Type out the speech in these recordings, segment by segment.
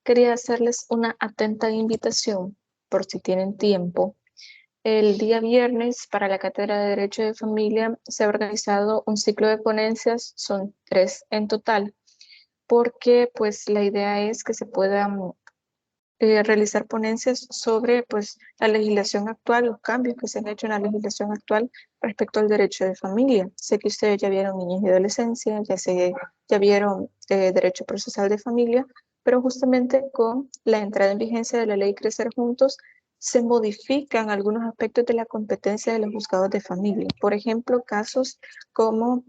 quería hacerles una atenta invitación, por si tienen tiempo. El día viernes, para la Cátedra de Derecho de Familia, se ha organizado un ciclo de ponencias, son 3 en total, porque pues la idea es que se puedan realizar ponencias sobre pues la legislación actual, los cambios que se han hecho en la legislación actual respecto al derecho de familia. Sé que ustedes ya vieron niñez y adolescencia, ya vieron derecho procesal de familia, pero justamente con la entrada en vigencia de la ley Crecer Juntos se modifican algunos aspectos de la competencia de los juzgados de familia. Por ejemplo, casos como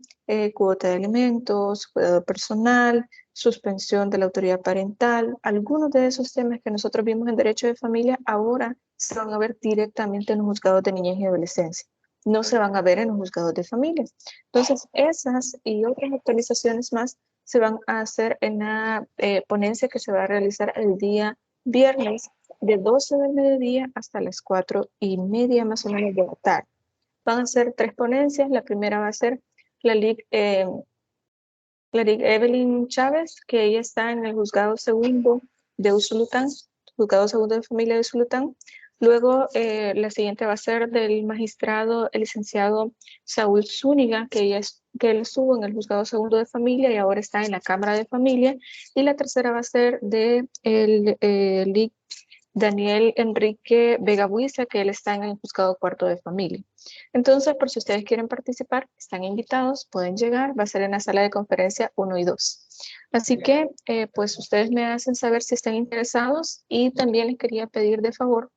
cuota de alimentos, cuidado personal, suspensión de la autoridad parental. Algunos de esos temas que nosotros vimos en derecho de familia ahora se van a ver directamente en los juzgados de niñez y adolescencia. No se van a ver en los juzgados de familia. Entonces, esas y otras actualizaciones más se van a hacer en la ponencia que se va a realizar el día viernes de 12 del mediodía hasta las 4:30 más o menos de la tarde. Van a ser 3 ponencias. La primera va a ser la Evelyn Chávez, que ella está en el juzgado segundo de Usulután, juzgado segundo de familia de Usulután. Luego, la siguiente va a ser del magistrado, el licenciado Saúl Zúñiga, que él estuvo en el juzgado segundo de familia y ahora está en la Cámara de Familia. Y la tercera va a ser de el Daniel Enrique Vega Buiza, que él está en el juzgado cuarto de familia. Entonces, por si ustedes quieren participar, están invitados, pueden llegar, va a ser en la sala de conferencia 1 y 2. Así que, pues ustedes me hacen saber si están interesados y también les quería pedir de favor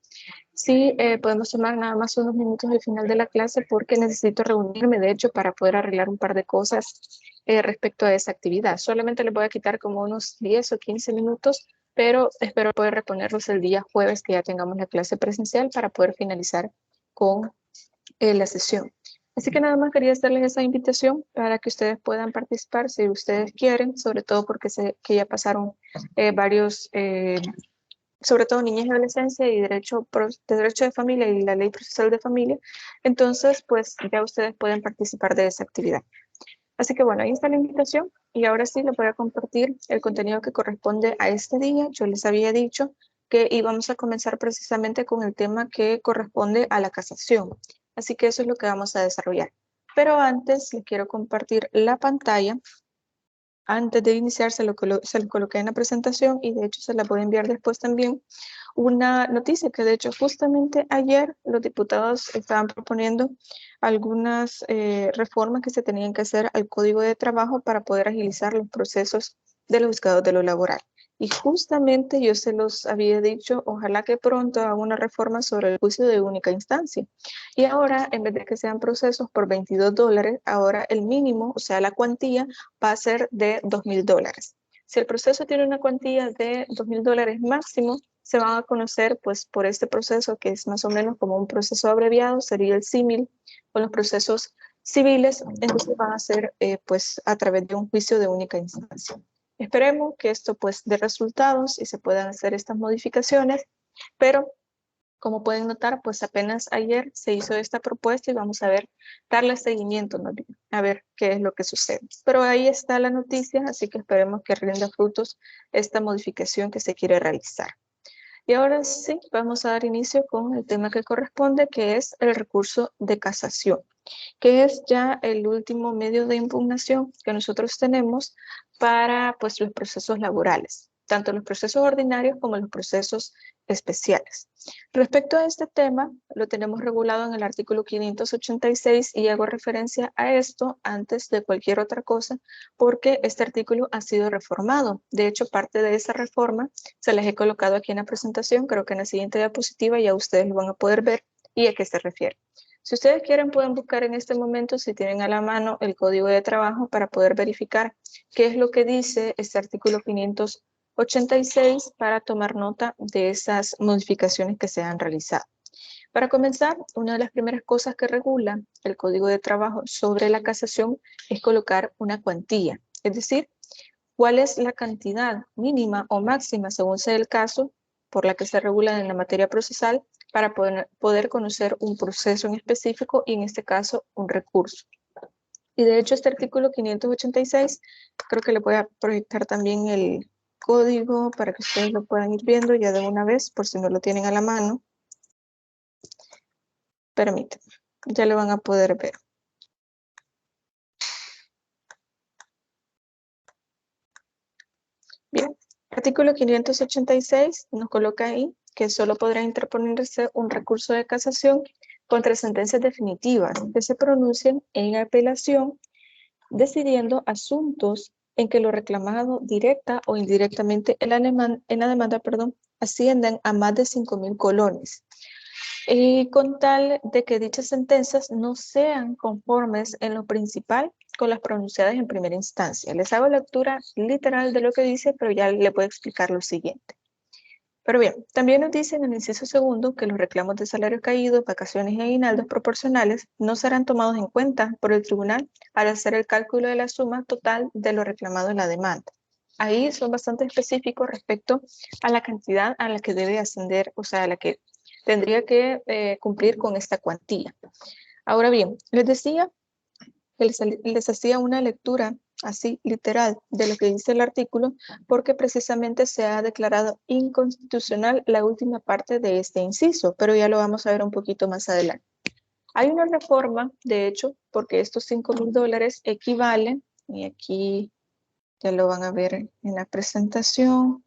si podemos tomar nada más unos minutos al final de la clase porque necesito reunirme, de hecho, para poder arreglar un par de cosas respecto a esa actividad. Solamente les voy a quitar como unos 10 o 15 minutos, pero espero poder reponerlos el día jueves que ya tengamos la clase presencial para poder finalizar con la sesión. Así que nada más quería hacerles esa invitación para que ustedes puedan participar si ustedes quieren, sobre todo porque sé que ya pasaron varios sobre todo niñez y adolescencia y derecho de familia y la ley procesal de familia, entonces pues ya ustedes pueden participar de esa actividad. Así que bueno, ahí está la invitación y ahora sí les voy a compartir el contenido que corresponde a este día. Yo les había dicho que íbamos a comenzar precisamente con el tema que corresponde a la casación. Así que eso es lo que vamos a desarrollar. Pero antes les quiero compartir la pantalla. Antes de iniciar se lo coloqué en la presentación y de hecho se la voy a enviar después también una noticia que de hecho justamente ayer los diputados estaban proponiendo algunas reformas que se tenían que hacer al Código de Trabajo para poder agilizar los procesos de los juzgados de lo laboral. Y justamente yo se los había dicho, ojalá que pronto haga una reforma sobre el juicio de única instancia. Y ahora, en vez de que sean procesos por $22, ahora el mínimo, o sea, la cuantía, va a ser de $2,000. Si el proceso tiene una cuantía de $2,000 máximo, se van a conocer pues por este proceso que es más o menos como un proceso abreviado, sería el símil con los procesos civiles, entonces van a ser pues a través de un juicio de única instancia. Esperemos que esto pues dé resultados y se puedan hacer estas modificaciones, pero como pueden notar, pues apenas ayer se hizo esta propuesta y vamos a ver, darle seguimiento, ¿no? A ver qué es lo que sucede. Pero ahí está la noticia, así que esperemos que rinda frutos esta modificación que se quiere realizar. Y ahora sí, vamos a dar inicio con el tema que corresponde, que es el recurso de casación, que es ya el último medio de impugnación que nosotros tenemos para pues, los procesos laborales, tanto los procesos ordinarios como los procesos especiales. Respecto a este tema, lo tenemos regulado en el artículo 586 y hago referencia a esto antes de cualquier otra cosa porque este artículo ha sido reformado. De hecho, parte de esa reforma se les he colocado aquí en la presentación, creo que en la siguiente diapositiva ya ustedes lo van a poder ver y a qué se refiere. Si ustedes quieren, pueden buscar en este momento, si tienen a la mano, el código de trabajo para poder verificar qué es lo que dice este artículo 586 para tomar nota de esas modificaciones que se han realizado. Para comenzar, una de las primeras cosas que regula el código de trabajo sobre la casación es colocar una cuantía, es decir, cuál es la cantidad mínima o máxima, según sea el caso, por la que se regula en la materia procesal para poder conocer un proceso en específico y en este caso un recurso. Y de hecho este artículo 586, creo que le voy a proyectar también código para que ustedes lo puedan ir viendo ya de una vez, por si no lo tienen a la mano. Permítanme, ya lo van a poder ver. Bien, artículo 586 nos coloca ahí que solo podrá interponerse un recurso de casación contra sentencias definitivas que se pronuncien en apelación, decidiendo asuntos en que lo reclamado directa o indirectamente en la demanda, asciendan a más de 5.000 colones. Y con tal de que dichas sentencias no sean conformes en lo principal con las pronunciadas en primera instancia. Les hago lectura literal de lo que dice, pero ya le puedo explicar lo siguiente. Pero bien, también nos dice en el inciso segundo que los reclamos de salarios caídos, vacaciones y aguinaldos proporcionales no serán tomados en cuenta por el tribunal al hacer el cálculo de la suma total de lo reclamado en la demanda. Ahí son bastante específicos respecto a la cantidad a la que debe ascender, o sea, a la que tendría que cumplir con esta cuantía. Ahora bien, les decía que les hacía una lectura así literal de lo que dice el artículo, porque precisamente se ha declarado inconstitucional la última parte de este inciso, pero ya lo vamos a ver un poquito más adelante. Hay una reforma, de hecho, porque estos $5.000 equivalen, y aquí ya lo van a ver en la presentación,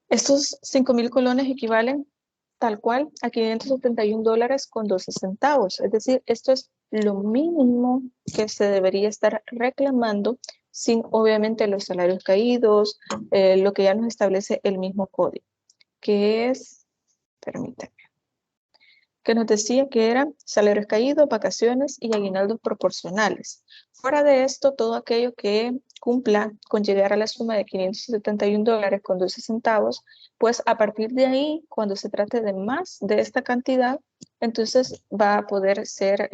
estos 5.000 colones equivalen tal cual a $571.12. Es decir, esto es lo mínimo que se debería estar reclamando sin obviamente los salarios caídos, lo que ya nos establece el mismo código, que es, permítanme, que nos decía que eran salarios caídos, vacaciones y aguinaldos proporcionales. Fuera de esto, todo aquello que cumpla con llegar a la suma de $571.12, pues a partir de ahí, cuando se trate de más de esta cantidad, entonces va a poder ser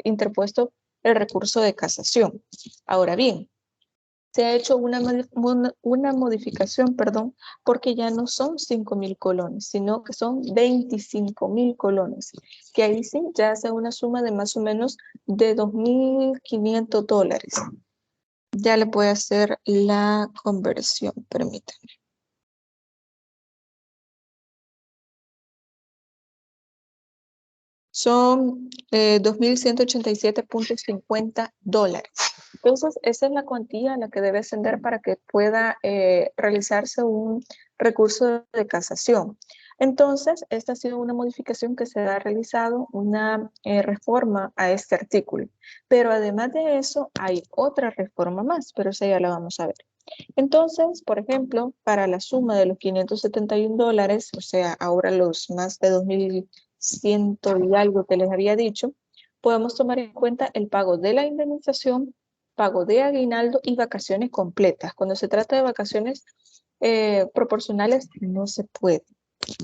interpuesto el recurso de casación. Ahora bien, se ha hecho una modificación, porque ya no son 5.000 colones, sino que son 25.000 colones, que ahí sí ya hace una suma de más o menos de $2.500. Ya le puedo hacer la conversión, permítanme. Son $2.187.50. Entonces, esa es la cuantía a la que debe ascender para que pueda realizarse un recurso de casación. Entonces, esta ha sido una modificación que se ha realizado, una reforma a este artículo. Pero además de eso, hay otra reforma más, pero esa ya la vamos a ver. Entonces, por ejemplo, para la suma de los $571, o sea, ahora los más de 2.100 y algo que les había dicho, podemos tomar en cuenta el pago de la indemnización, pago de aguinaldo y vacaciones completas. Cuando se trata de vacaciones proporcionales, no se puede,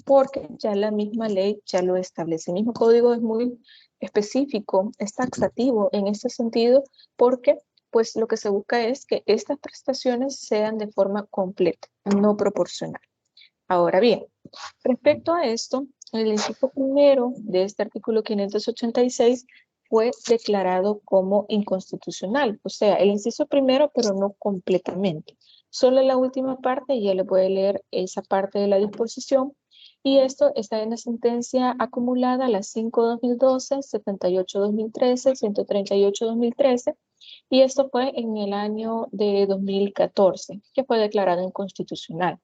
porque ya la misma ley ya lo establece. El mismo código es muy específico, es taxativo en este sentido, porque pues lo que se busca es que estas prestaciones sean de forma completa, no proporcional. Ahora bien, respecto a esto, el inciso primero de este artículo 586 fue declarado como inconstitucional. O sea, el inciso primero, pero no completamente. Solo la última parte, ya le voy a leer esa parte de la disposición. Y esto está en la sentencia acumulada, la 5/2012, 78/2013, 138/2013. Y esto fue en el año de 2014, que fue declarado inconstitucional.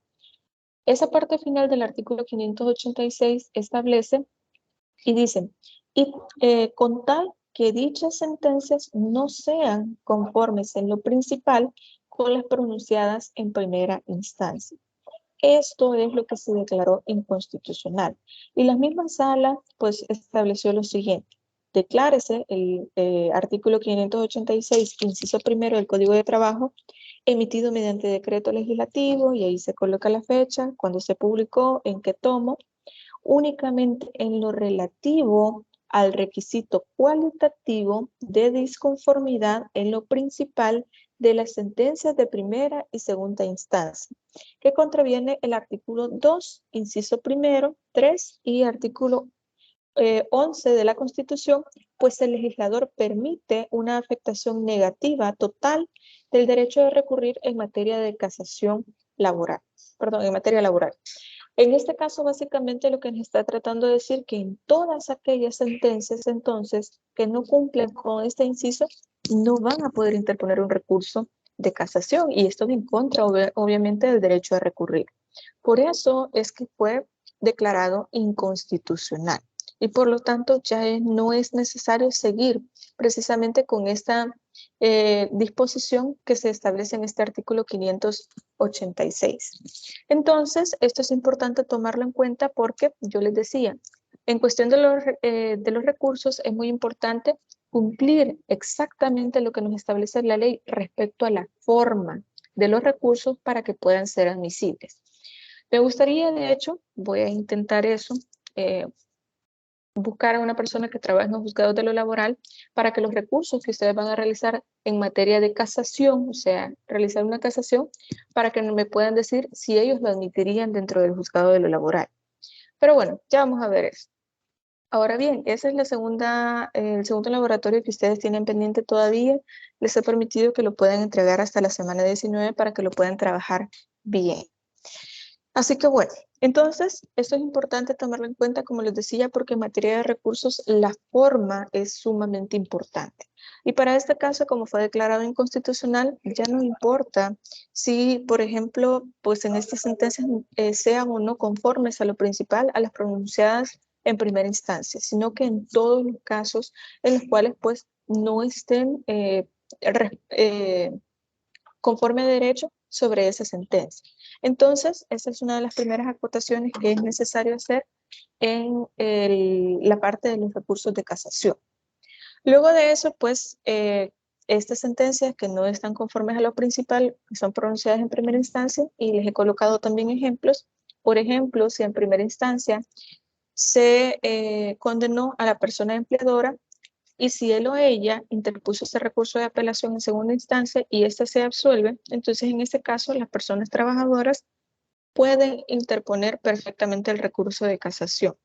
Esa parte final del artículo 586 establece y dice, con tal que dichas sentencias no sean conformes en lo principal con las pronunciadas en primera instancia. Esto es lo que se declaró inconstitucional. Y la misma sala, pues, estableció lo siguiente. Declárese el artículo 586, inciso primero del Código de Trabajo, emitido mediante decreto legislativo, y ahí se coloca la fecha, cuando se publicó, en qué tomo, únicamente en lo relativo al requisito cualitativo de disconformidad en lo principal de las sentencias de primera y segunda instancia, que contraviene el artículo 2, inciso primero, 3 y artículo 11 de la Constitución, pues el legislador permite una afectación negativa total del derecho de recurrir en materia de casación laboral, perdón, en materia laboral. En este caso, básicamente lo que nos está tratando de decir que en todas aquellas sentencias, entonces, que no cumplen con este inciso, no van a poder interponer un recurso de casación, y esto va en contra, obviamente, del derecho a recurrir. Por eso es que fue declarado inconstitucional, y por lo tanto ya no es necesario seguir precisamente con esta disposición que se establece en este artículo 586. Entonces, esto es importante tomarlo en cuenta porque yo les decía, en cuestión de los recursos es muy importante cumplir exactamente lo que nos establece la ley respecto a la forma de los recursos para que puedan ser admisibles. Me gustaría, de hecho, voy a intentar eso, buscar a una persona que trabaje en los juzgados de lo laboral para que los recursos que ustedes van a realizar en materia de casación, o sea, realizar una casación, para que me puedan decir si ellos lo admitirían dentro del juzgado de lo laboral. Pero bueno, ya vamos a ver eso. Ahora bien, esa es la segunda, el segundo laboratorio que ustedes tienen pendiente todavía. Les he permitido que lo puedan entregar hasta la semana 19 para que lo puedan trabajar bien. Así que bueno, entonces esto es importante tomarlo en cuenta, como les decía, porque en materia de recursos la forma es sumamente importante. Y para este caso, como fue declarado inconstitucional, ya no importa si, por ejemplo, pues en estas sentencias sean o no conformes a lo principal, a las pronunciadas en primera instancia, sino que en todos los casos en los cuales pues no estén conforme a derecho sobre esa sentencia. Entonces, esa es una de las primeras acotaciones que es necesario hacer en la parte de los recursos de casación. Luego de eso, pues, estas sentencias que no están conformes a lo principal, que son pronunciadas en primera instancia, y les he colocado también ejemplos. Por ejemplo, si en primera instancia se condenó a la persona empleadora, y si él o ella interpuso ese recurso de apelación en segunda instancia y ésta se absuelve, entonces en este caso las personas trabajadoras pueden interponer perfectamente el recurso de casación.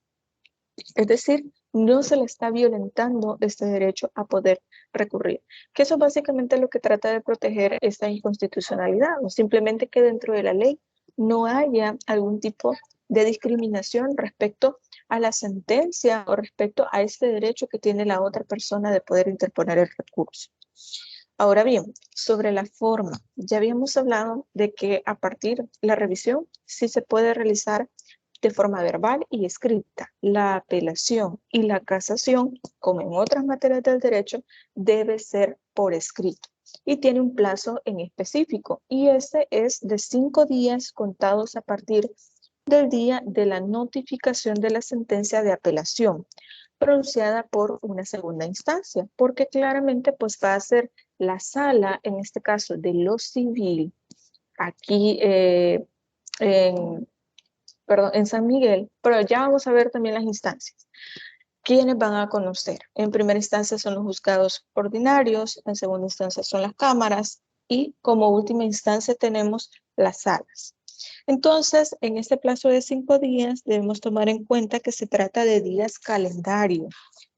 Es decir, no se le está violentando este derecho a poder recurrir. Que eso es básicamente lo que trata de proteger esta inconstitucionalidad, o simplemente que dentro de la ley no haya algún tipo de discriminación respecto a la sentencia o respecto a este derecho que tiene la otra persona de poder interponer el recurso. Ahora bien, sobre la forma, ya habíamos hablado de que a partir de la revisión sí se puede realizar de forma verbal y escrita. La apelación y la casación, como en otras materias del derecho, debe ser por escrito y tiene un plazo en específico, y este es de 5 días contados a partir del día de la notificación de la sentencia de apelación pronunciada por una segunda instancia, porque claramente pues va a ser la sala, en este caso de lo civil, aquí en San Miguel, pero ya vamos a ver también las instancias. ¿Quiénes van a conocer? En primera instancia son los juzgados ordinarios, en segunda instancia son las cámaras, y como última instancia tenemos las salas. Entonces, en este plazo de 5 días debemos tomar en cuenta que se trata de días calendario,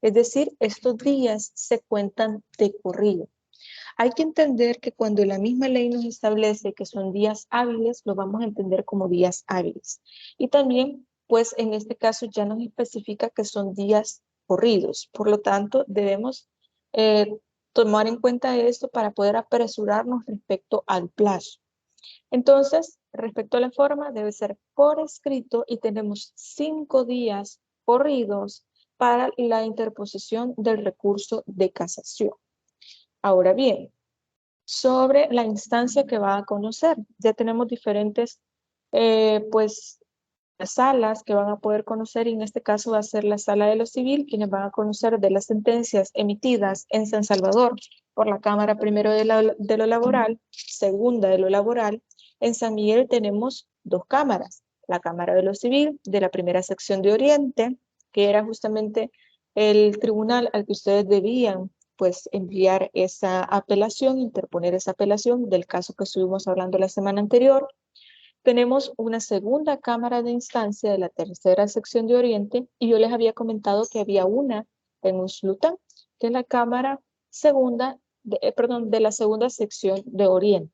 es decir, estos días se cuentan de corrido. Hay que entender que cuando la misma ley nos establece que son días hábiles, lo vamos a entender como días hábiles. Y también, pues en este caso ya nos especifica que son días corridos. Por lo tanto, debemos tomar en cuenta esto para poder apresurarnos respecto al plazo. Entonces, respecto a la forma, debe ser por escrito y tenemos 5 días corridos para la interposición del recurso de casación. Ahora bien, sobre la instancia que va a conocer, ya tenemos diferentes, pues, salas que van a poder conocer, y en este caso va a ser la sala de lo civil, quienes van a conocer de las sentencias emitidas en San Salvador por la Cámara primero de lo laboral, segunda de lo laboral. En San Miguel tenemos 2 cámaras, la Cámara de lo civil de la primera sección de Oriente, que era justamente el tribunal al que ustedes debían pues enviar esa apelación, interponer esa apelación del caso que estuvimos hablando la semana anterior. Tenemos una segunda cámara de instancia de la tercera sección de Oriente, y yo les había comentado que había una en Usulután, que es la cámara segunda, de la segunda sección de Oriente.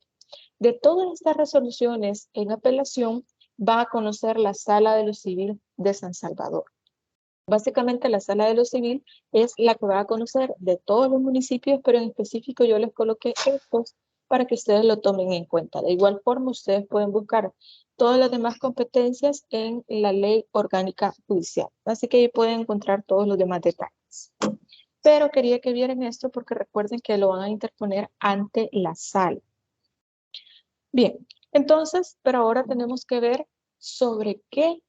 De todas estas resoluciones en apelación va a conocer la Sala de lo Civil de San Salvador. Básicamente la Sala de lo Civil es la que va a conocer de todos los municipios, pero en específico yo les coloqué estos para que ustedes lo tomen en cuenta. De igual forma, ustedes pueden buscar todas las demás competencias en la Ley Orgánica Judicial. Así que ahí pueden encontrar todos los demás detalles. Pero quería que vieran esto porque recuerden que lo van a interponer ante la sala. Bien, entonces, pero ahora tenemos que ver sobre qué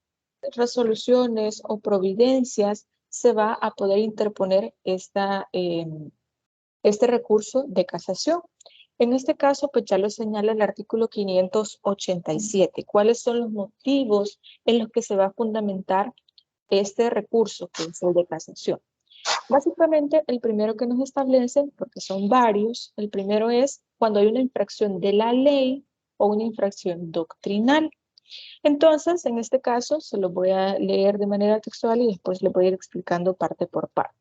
resoluciones o providencias se va a poder interponer este recurso de casación. En este caso, pues ya lo señala el artículo 587. ¿Cuáles son los motivos en los que se va a fundamentar este recurso, que es el de casación? Básicamente, el primero que nos establece, porque son varios, el primero es cuando hay una infracción de la ley o una infracción doctrinal. Entonces, en este caso, se lo voy a leer de manera textual y después le voy a ir explicando parte por parte.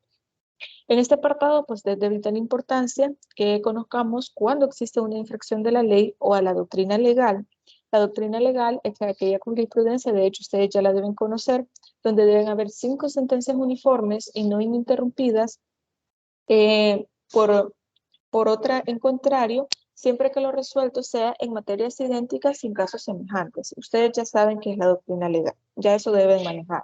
En este apartado, pues es de vital importancia que conozcamos cuándo existe una infracción de la ley o a la doctrina legal. La doctrina legal es aquella jurisprudencia, de hecho ustedes ya la deben conocer, donde deben haber 5 sentencias uniformes y no ininterrumpidas por otra en contrario, siempre que lo resuelto sea en materias idénticas sin casos semejantes. Ustedes ya saben qué es la doctrina legal, ya eso deben manejar.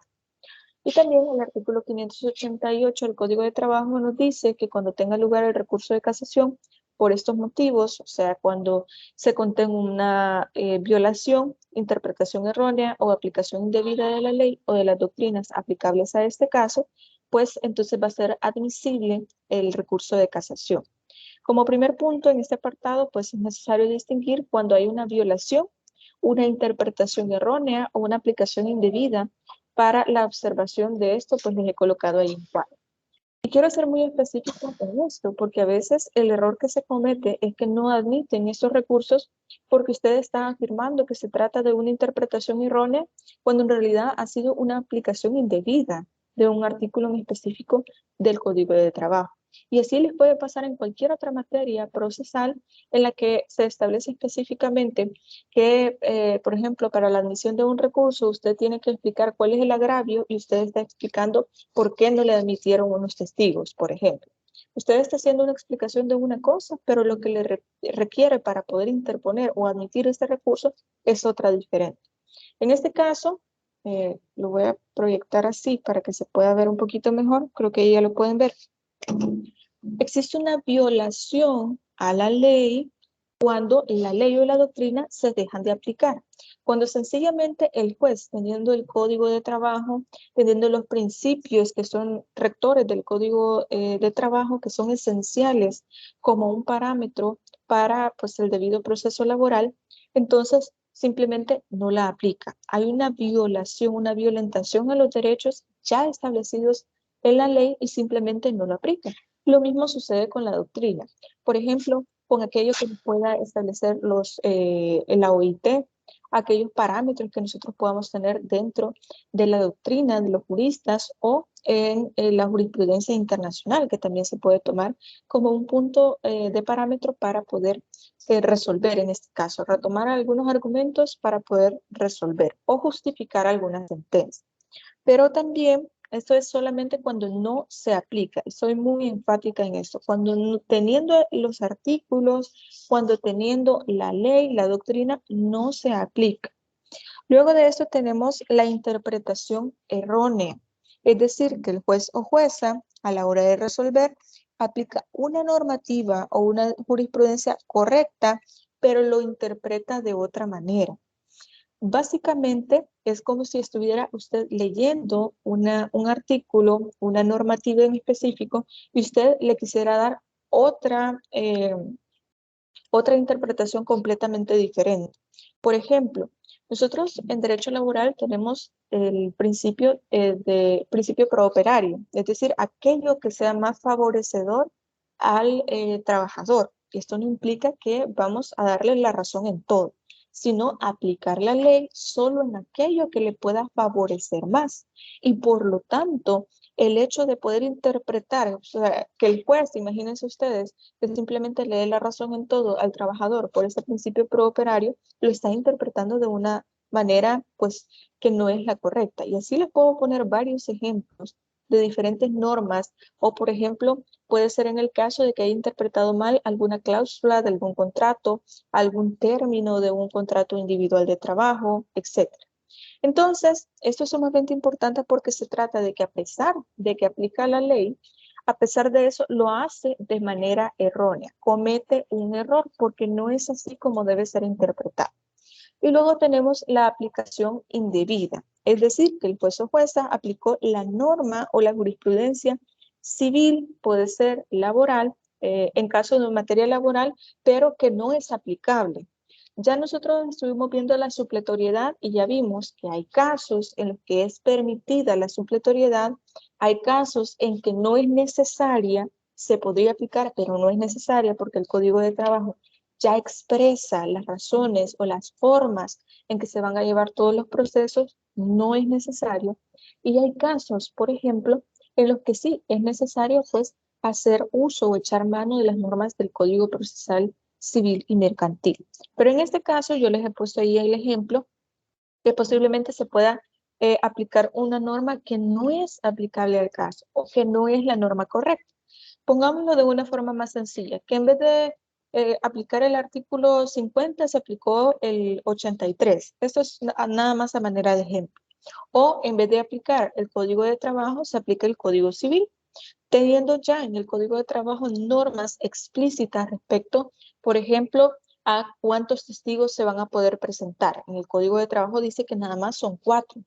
Y también el artículo 588 del Código de Trabajo nos dice que cuando tenga lugar el recurso de casación, por estos motivos, o sea, cuando se contenga una violación, interpretación errónea o aplicación indebida de la ley o de las doctrinas aplicables a este caso, pues entonces va a ser admisible el recurso de casación. Como primer punto en este apartado, pues es necesario distinguir cuando hay una violación, una interpretación errónea o una aplicación indebida. Para la observación de esto, pues les he colocado ahí un cuadro. Y quiero ser muy específico en esto, porque a veces el error que se comete es que no admiten estos recursos porque ustedes están afirmando que se trata de una interpretación errónea, cuando en realidad ha sido una aplicación indebida de un artículo en específico del Código de Trabajo. Y así les puede pasar en cualquier otra materia procesal en la que se establece específicamente que, por ejemplo, para la admisión de un recurso, usted tiene que explicar cuál es el agravio y usted está explicando por qué no le admitieron unos testigos, por ejemplo. Usted está haciendo una explicación de una cosa, pero lo que le requiere para poder interponer o admitir este recurso es otra diferente. En este caso, lo voy a proyectar así para que se pueda ver un poquito mejor. Creo que ya lo pueden ver. Existe una violación a la ley cuando la ley o la doctrina se dejan de aplicar. Cuando sencillamente el juez, teniendo el Código de Trabajo, teniendo los principios que son rectores del Código de Trabajo, que son esenciales como un parámetro para pues, el debido proceso laboral, entonces simplemente no la aplica. Hay una violación, una violentación a los derechos ya establecidos en la ley y simplemente no lo aplica. Lo mismo sucede con la doctrina. Por ejemplo, con aquello que pueda establecer la OIT, aquellos parámetros que nosotros podamos tener dentro de la doctrina de los juristas o en la jurisprudencia internacional, que también se puede tomar como un punto de parámetro para poder resolver en este caso, retomar algunos argumentos para poder resolver o justificar alguna sentencia. Pero también esto es solamente cuando no se aplica. Soy muy enfática en esto. Cuando teniendo los artículos, cuando teniendo la ley, la doctrina, no se aplica. Luego de esto tenemos la interpretación errónea. Es decir, que el juez o jueza, a la hora de resolver, aplica una normativa o una jurisprudencia correcta, pero lo interpreta de otra manera. Básicamente es como si estuviera usted leyendo un artículo, una normativa en específico, y usted le quisiera dar otra interpretación completamente diferente. Por ejemplo, nosotros en derecho laboral tenemos el principio principio prooperario, es decir, aquello que sea más favorecedor al trabajador. Esto no implica que vamos a darle la razón en todo, sino aplicar la ley solo en aquello que le pueda favorecer más. Y por lo tanto, el hecho de poder interpretar, o sea, que el juez, imagínense ustedes, que simplemente le dé la razón en todo al trabajador por ese principio prooperario, lo está interpretando de una manera, pues, que no es la correcta. Y así les puedo poner varios ejemplos de diferentes normas, o por ejemplo, puede ser en el caso de que haya interpretado mal alguna cláusula de algún contrato, algún término de un contrato individual de trabajo, etcétera. Entonces, esto es sumamente importante porque se trata de que a pesar de que aplica la ley, a pesar de eso lo hace de manera errónea, comete un error porque no es así como debe ser interpretado. Y luego tenemos la aplicación indebida, es decir, que el juez o jueza aplicó la norma o la jurisprudencia civil, puede ser laboral, en caso de materia laboral, pero que no es aplicable. Ya nosotros estuvimos viendo la supletoriedad y ya vimos que hay casos en los que es permitida la supletoriedad, hay casos en que no es necesaria, se podría aplicar, pero no es necesaria porque el Código de Trabajo ya expresa las razones o las formas en que se van a llevar todos los procesos, no es necesario. Y hay casos, por ejemplo, en los que sí es necesario pues hacer uso o echar mano de las normas del Código Procesal Civil y Mercantil. Pero en este caso yo les he puesto ahí el ejemplo que posiblemente se pueda aplicar una norma que no es aplicable al caso o que no es la norma correcta. Pongámoslo de una forma más sencilla, que en vez de aplicar el artículo 50 se aplicó el 83. Esto es nada más a manera de ejemplo. O en vez de aplicar el Código de Trabajo, se aplica el Código Civil, teniendo ya en el Código de Trabajo normas explícitas respecto, por ejemplo, a cuántos testigos se van a poder presentar. En el Código de Trabajo dice que nada más son 4,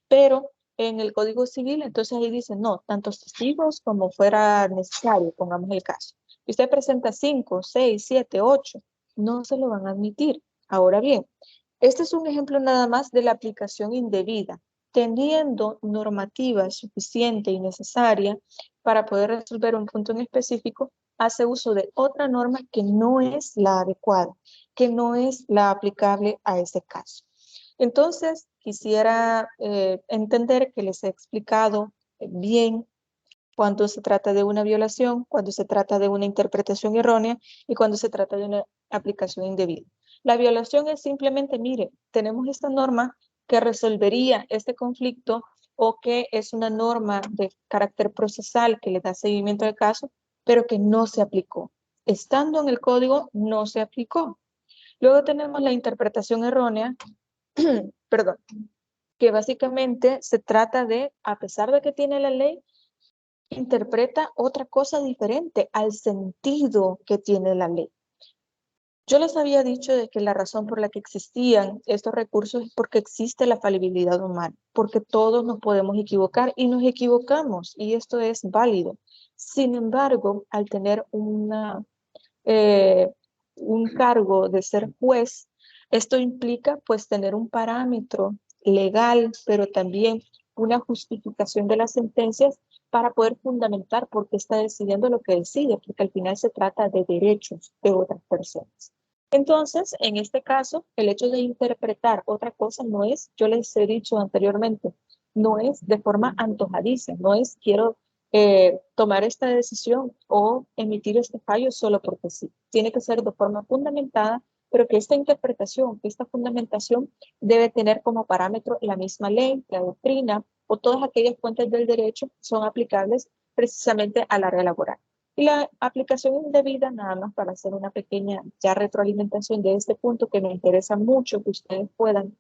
pero en el Código Civil, entonces ahí dice, no, tantos testigos como fuera necesario, pongamos el caso. Si usted presenta 5, 6, 7, 8, no se lo van a admitir. Ahora bien, este es un ejemplo nada más de la aplicación indebida, teniendo normativa suficiente y necesaria para poder resolver un punto en específico, hace uso de otra norma que no es la adecuada, que no es la aplicable a ese caso. Entonces, quisiera entender que les he explicado bien cuando se trata de una violación, cuando se trata de una interpretación errónea y cuando se trata de una aplicación indebida. La violación es simplemente, mire, tenemos esta norma que resolvería este conflicto o que es una norma de carácter procesal que le da seguimiento al caso, pero que no se aplicó. Estando en el código, no se aplicó. Luego tenemos la interpretación errónea, perdón, que básicamente se trata de, a pesar de que tiene la ley, interpreta otra cosa diferente al sentido que tiene la ley. Yo les había dicho de que la razón por la que existían estos recursos es porque existe la falibilidad humana, porque todos nos podemos equivocar y nos equivocamos y esto es válido. Sin embargo, al tener eh, un cargo de ser juez, esto implica pues tener un parámetro legal, pero también una justificación de las sentencias para poder fundamentar por qué está decidiendo lo que decide, porque al final se trata de derechos de otras personas. Entonces, en este caso, el hecho de interpretar otra cosa no es, yo les he dicho anteriormente, no es de forma antojadiza, no es quiero tomar esta decisión o emitir este fallo solo porque sí. Tiene que ser de forma fundamentada, pero que esta interpretación, que esta fundamentación debe tener como parámetro la misma ley, la doctrina o todas aquellas fuentes del derecho que son aplicables precisamente al área laboral. Y la aplicación indebida, nada más para hacer una pequeña ya retroalimentación de este punto que me interesa mucho que ustedes puedan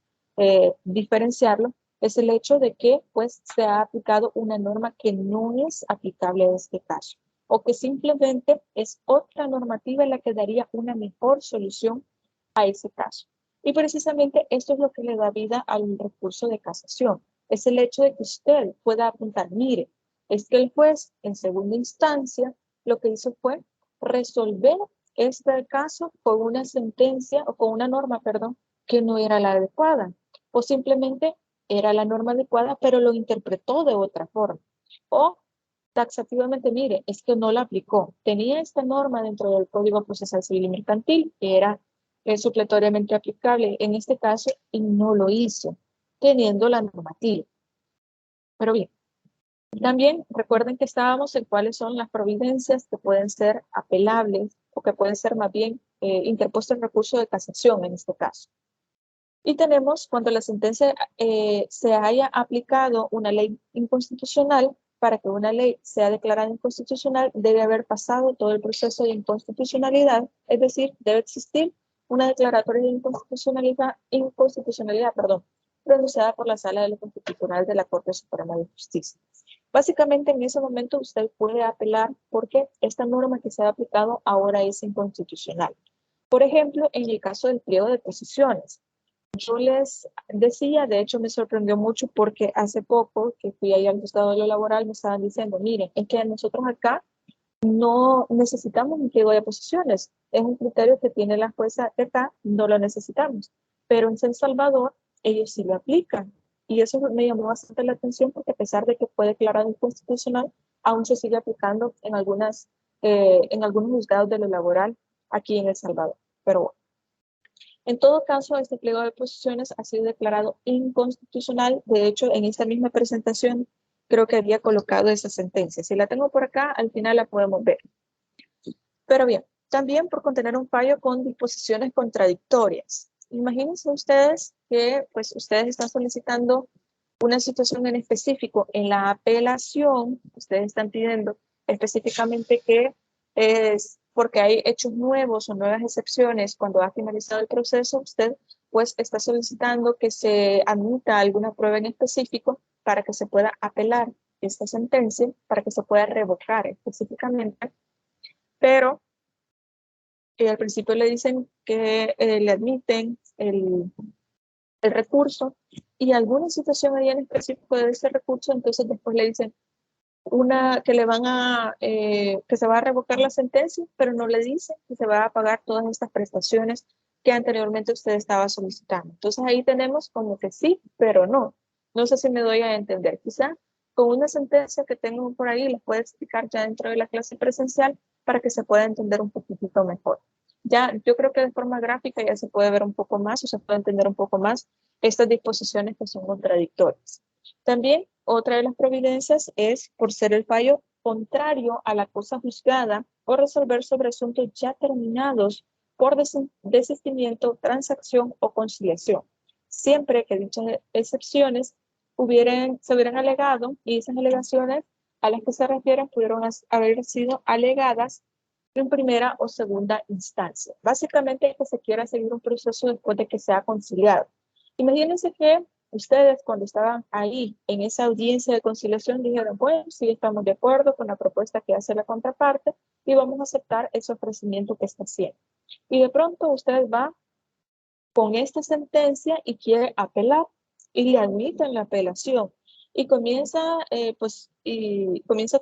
diferenciarlo, es el hecho de que pues se ha aplicado una norma que no es aplicable en este caso o que simplemente es otra normativa en la que daría una mejor solución a ese caso. Y precisamente esto es lo que le da vida al recurso de casación. Es el hecho de que usted pueda apuntar, mire, es que el juez en segunda instancia lo que hizo fue resolver este caso con una sentencia o con una norma, perdón, que no era la adecuada o simplemente era la norma adecuada, pero lo interpretó de otra forma. O taxativamente, mire, es que no la aplicó. Tenía esta norma dentro del Código Procesal Civil y Mercantil, que era supletoriamente aplicable en este caso, y no lo hizo, teniendo la normativa. Pero bien, También recuerden que estábamos en cuáles son las providencias que pueden ser apelables o que pueden ser más bien interpuesto el recurso de casación en este caso. Y tenemos cuando la sentencia se haya aplicado una ley inconstitucional. Para que una ley sea declarada inconstitucional debe haber pasado todo el proceso de inconstitucionalidad, es decir, debe existir una declaratoria de inconstitucionalidad, pronunciada por la Sala de lo Constitucional de la Corte Suprema de Justicia. Básicamente en ese momento usted puede apelar porque esta norma que se ha aplicado ahora es inconstitucional. Por ejemplo, en el caso del pliego de posiciones. Yo les decía, de hecho me sorprendió mucho porque hace poco que fui ahí al juzgado de lo laboral me estaban diciendo, miren, es que nosotros acá no necesitamos un pliego de posiciones, es un criterio que tiene la jueza de acá, no lo necesitamos, pero en San Salvador ellos sí lo aplican y eso me llamó bastante la atención porque a pesar de que fue declarado inconstitucional, aún se sigue aplicando en algunos juzgados de lo laboral aquí en El Salvador, pero bueno. En todo caso, este pliego de posiciones ha sido declarado inconstitucional. De hecho, en esta misma presentación creo que había colocado esa sentencia. Si la tengo por acá, al final la podemos ver. Pero bien, también por contener un fallo con disposiciones contradictorias. Imagínense ustedes que pues, ustedes están solicitando una situación en específico. En la apelación, ustedes están pidiendo específicamente que es porque hay hechos nuevos o nuevas excepciones cuando ha finalizado el proceso, usted pues está solicitando que se admita alguna prueba en específico para que se pueda apelar esta sentencia, para que se pueda revocar específicamente, pero al principio le dicen que le admiten el recurso y alguna situación ahí en específico de ese recurso, entonces después le dicen que le van que se va a revocar la sentencia, pero no le dicen que se va a pagar todas estas prestaciones que anteriormente usted estaba solicitando. Entonces ahí tenemos como que sí, pero no. No sé si me doy a entender. Quizá con una sentencia que tengo por ahí les puedo explicar ya dentro de la clase presencial para que se pueda entender un poquitito mejor. Ya, yo creo que de forma gráfica ya se puede ver un poco más o se puede entender un poco más estas disposiciones que son contradictorias. También otra de las providencias es por ser el fallo contrario a la cosa juzgada o resolver sobre asuntos ya terminados por desistimiento, transacción o conciliación. Siempre que dichas excepciones se hubieran alegado y esas alegaciones a las que se refieren pudieron haber sido alegadas en primera o segunda instancia. Básicamente que se quiera seguir un proceso después de que sea conciliado. Imagínense que ustedes cuando estaban ahí en esa audiencia de conciliación dijeron, bueno, sí estamos de acuerdo con la propuesta que hace la contraparte y vamos a aceptar ese ofrecimiento que está haciendo. Y de pronto usted va con esta sentencia y quiere apelar y le admiten la apelación. Y comienza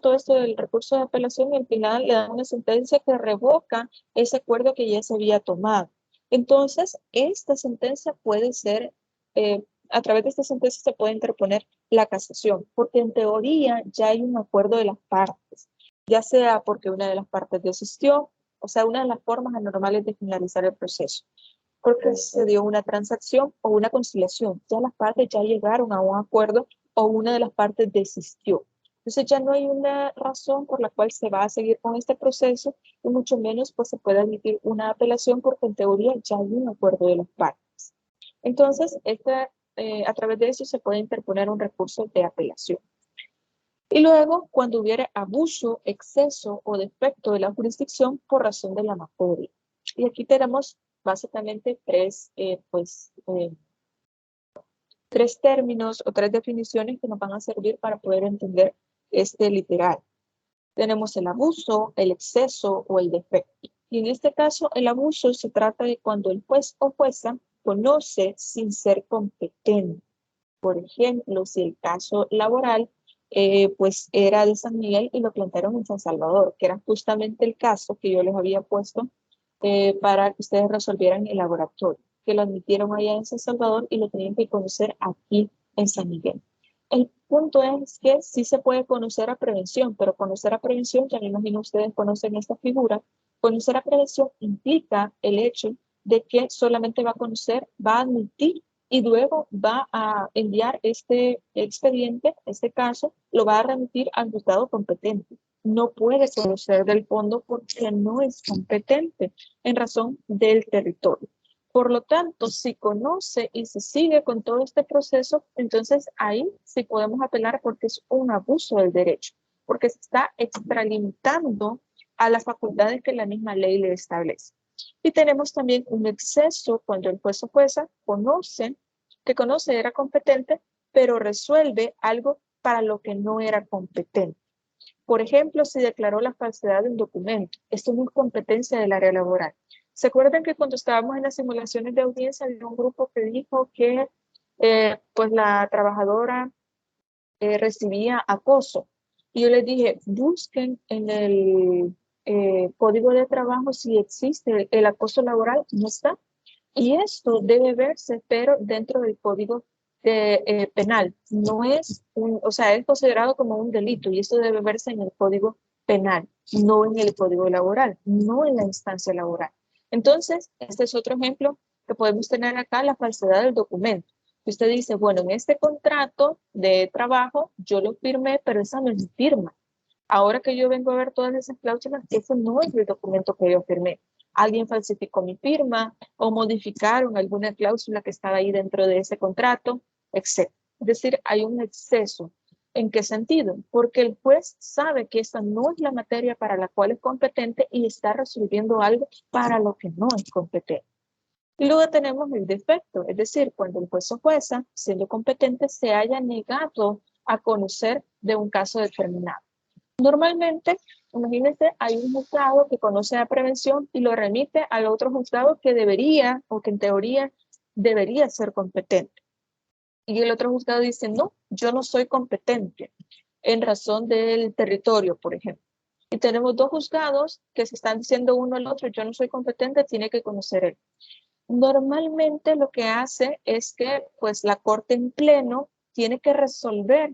todo esto del recurso de apelación y al final le dan una sentencia que revoca ese acuerdo que ya se había tomado. Entonces, esta sentencia puede ser, a través de esta sentencia se puede interponer la casación, porque en teoría ya hay un acuerdo de las partes, ya sea porque una de las partes desistió, o sea, una de las formas anormales de finalizar el proceso porque se dio una transacción o una conciliación. Ya las partes ya llegaron a un acuerdo o una de las partes desistió. Entonces ya no hay una razón por la cual se va a seguir con este proceso y mucho menos pues se puede admitir una apelación porque en teoría ya hay un acuerdo de las partes. Entonces, a través de eso se puede interponer un recurso de apelación. Y luego, cuando hubiera abuso, exceso o defecto de la jurisdicción por razón de la materia. Y aquí tenemos básicamente tres términos o tres definiciones que nos van a servir para poder entender este literal. Tenemos el abuso, el exceso o el defecto. Y en este caso, el abuso se trata de cuando el juez o jueza conoce sin ser competente. Por ejemplo, si el caso laboral pues era de San Miguel y lo plantearon en San Salvador, que era justamente el caso que yo les había puesto para que ustedes resolvieran el laboratorio, que lo admitieron allá en San Salvador y lo tenían que conocer aquí en San Miguel. El punto es que sí se puede conocer a prevención, pero conocer a prevención, ya me imagino ustedes conocen esta figura, conocer a prevención implica el hecho de que solamente va a admitir y luego va a enviar este expediente, este caso, lo va a remitir al juzgado competente. No puede conocer del fondo porque no es competente en razón del territorio. Por lo tanto, si conoce y se sigue con todo este proceso, entonces ahí sí podemos apelar porque es un abuso del derecho, porque se está extralimitando a las facultades que la misma ley le establece. Y tenemos también un exceso cuando el juez o jueza conoce era competente, pero resuelve algo para lo que no era competente. Por ejemplo, si declaró la falsedad de un documento, esto no es competencia del área laboral. ¿Se acuerdan que cuando estábamos en las simulaciones de audiencia había un grupo que dijo que pues la trabajadora recibía acoso? Y yo les dije, busquen en el código de trabajo si existe el acoso laboral, no está. Y esto debe verse, pero dentro del código penal. No es o sea, es considerado como un delito y esto debe verse en el código penal, no en el código laboral, no en la instancia laboral. Entonces, este es otro ejemplo que podemos tener acá, la falsedad del documento. Usted dice, bueno, en este contrato de trabajo yo lo firmé, pero esa no es mi firma. Ahora que yo vengo a ver todas esas cláusulas, ese no es el documento que yo firmé. Alguien falsificó mi firma o modificaron alguna cláusula que estaba ahí dentro de ese contrato, etc. Es decir, hay un exceso. ¿En qué sentido? Porque el juez sabe que esta no es la materia para la cual es competente y está resolviendo algo para lo que no es competente. Y luego tenemos el defecto, es decir, cuando el juez o jueza, siendo competente, se haya negado a conocer de un caso determinado. Normalmente, imagínense, hay un juzgado que conoce la prevención y lo remite al otro juzgado que debería, o que en teoría debería ser competente. Y el otro juzgado dice, no, yo no soy competente en razón del territorio, por ejemplo. Y tenemos dos juzgados que se están diciendo uno al otro, yo no soy competente, tiene que conocer él. Normalmente lo que hace es que pues la corte en pleno tiene que resolver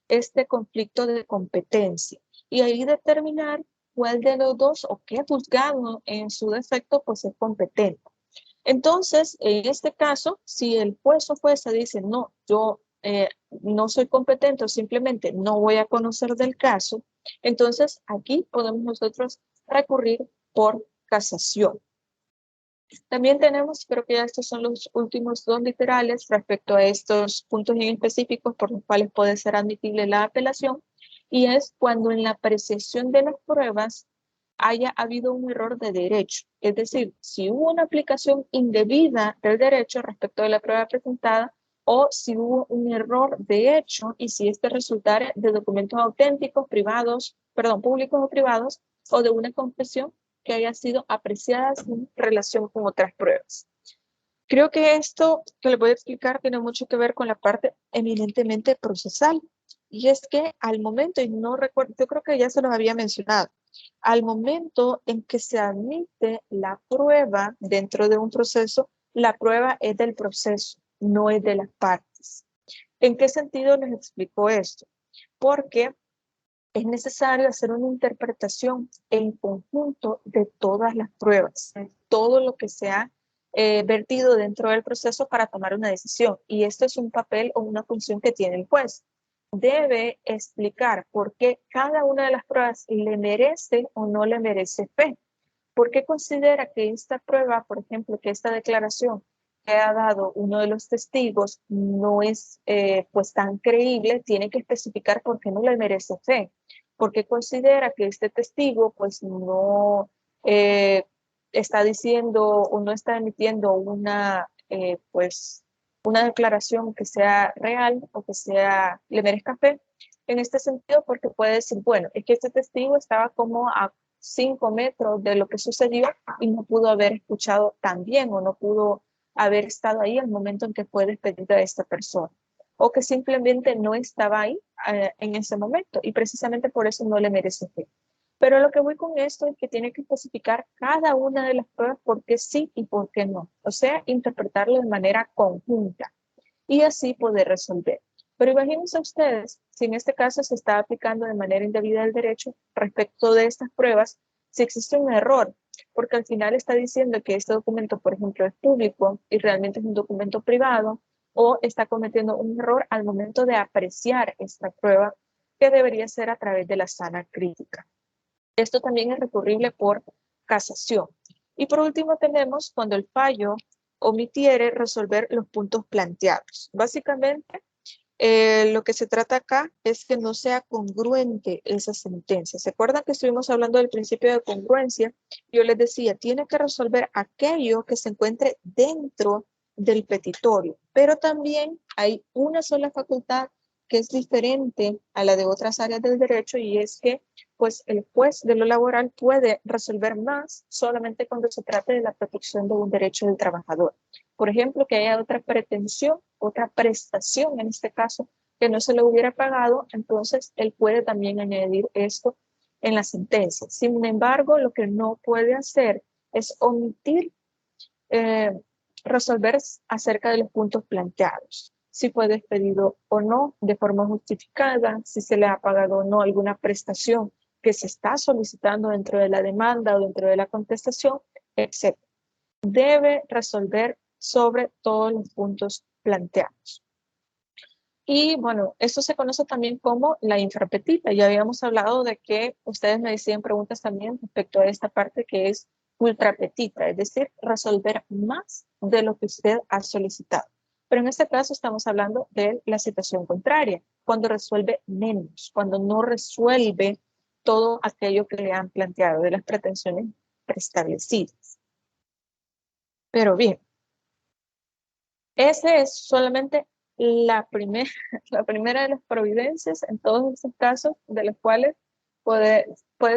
este conflicto de competencia y ahí determinar cuál de los dos o qué juzgado en su defecto pues es competente. Entonces, en este caso, si el juez o jueza dice, no, yo no soy competente o simplemente no voy a conocer del caso, entonces aquí podemos nosotros recurrir por casación. También tenemos, creo que ya estos son los últimos dos literales respecto a estos puntos en específicos por los cuales puede ser admitible la apelación, y es cuando en la apreciación de las pruebas haya habido un error de derecho. Es decir, si hubo una aplicación indebida del derecho respecto de la prueba presentada, o si hubo un error de hecho y si este resultara de documentos auténticos, públicos o privados, o de una confesión que haya sido apreciada en relación con otras pruebas. Creo que esto que les voy a explicar tiene mucho que ver con la parte eminentemente procesal. Y es que al momento, y no recuerdo, yo creo que ya se los había mencionado, al momento en que se admite la prueba dentro de un proceso, la prueba es del proceso, no es de las partes. ¿En qué sentido les explico esto? Porque es necesario hacer una interpretación en conjunto de todas las pruebas, todo lo que se ha vertido dentro del proceso para tomar una decisión. Y esto es un papel o una función que tiene el juez. Debe explicar por qué cada una de las pruebas le merece o no le merece fe. ¿Por qué considera que esta prueba, por ejemplo, que esta declaración que ha dado uno de los testigos no es pues tan creíble? Tiene que especificar por qué no le merece fe. ¿Por qué considera que este testigo pues no está diciendo o no está emitiendo pues una declaración que sea real o que le merezca fe? En este sentido, porque puede decir, bueno, es que este testigo estaba como a 5 metros de lo que sucedió y no pudo haber escuchado tan bien o no pudo haber estado ahí al momento en que fue despedida de esta persona, o que simplemente no estaba ahí en ese momento y precisamente por eso no le merece fe. Pero lo que voy con esto es que tiene que especificar cada una de las pruebas por qué sí y por qué no, o sea, interpretarlo de manera conjunta y así poder resolver. Pero imagínense ustedes, si en este caso se está aplicando de manera indebida el derecho respecto de estas pruebas, si existe un error, porque al final está diciendo que este documento, por ejemplo, es público y realmente es un documento privado, o está cometiendo un error al momento de apreciar esta prueba, que debería ser a través de la sala crítica. Esto también es recurrible por casación. Y por último tenemos cuando el fallo omitiere resolver los puntos planteados. Básicamente, lo que se trata acá es que no sea congruente esa sentencia. ¿Se acuerdan que estuvimos hablando del principio de congruencia? Yo les decía, tiene que resolver aquello que se encuentre dentro del petitorio, pero también hay una sola facultad que es diferente a la de otras áreas del derecho, y es que pues, el juez de lo laboral puede resolver más solamente cuando se trate de la protección de un derecho del trabajador. Por ejemplo, que haya otra pretensión, otra prestación en este caso, que no se le hubiera pagado, entonces él puede también añadir esto en la sentencia. Sin embargo, lo que no puede hacer es omitir resolver acerca de los puntos planteados. Si fue despedido o no de forma justificada, si se le ha pagado o no alguna prestación que se está solicitando dentro de la demanda o dentro de la contestación, etc. Debe resolver sobre todos los puntos planteados. Y bueno, esto se conoce también como la infrapetita. Ya habíamos hablado de que ustedes me decían preguntas también respecto a esta parte que es ultrapetita, es decir, resolver más de lo que usted ha solicitado. Pero en este caso estamos hablando de la situación contraria, cuando resuelve menos, cuando no resuelve todo aquello que le han planteado de las pretensiones preestablecidas. Pero bien, ese es solamente la primera de las providencias en todos estos casos de los cuales puede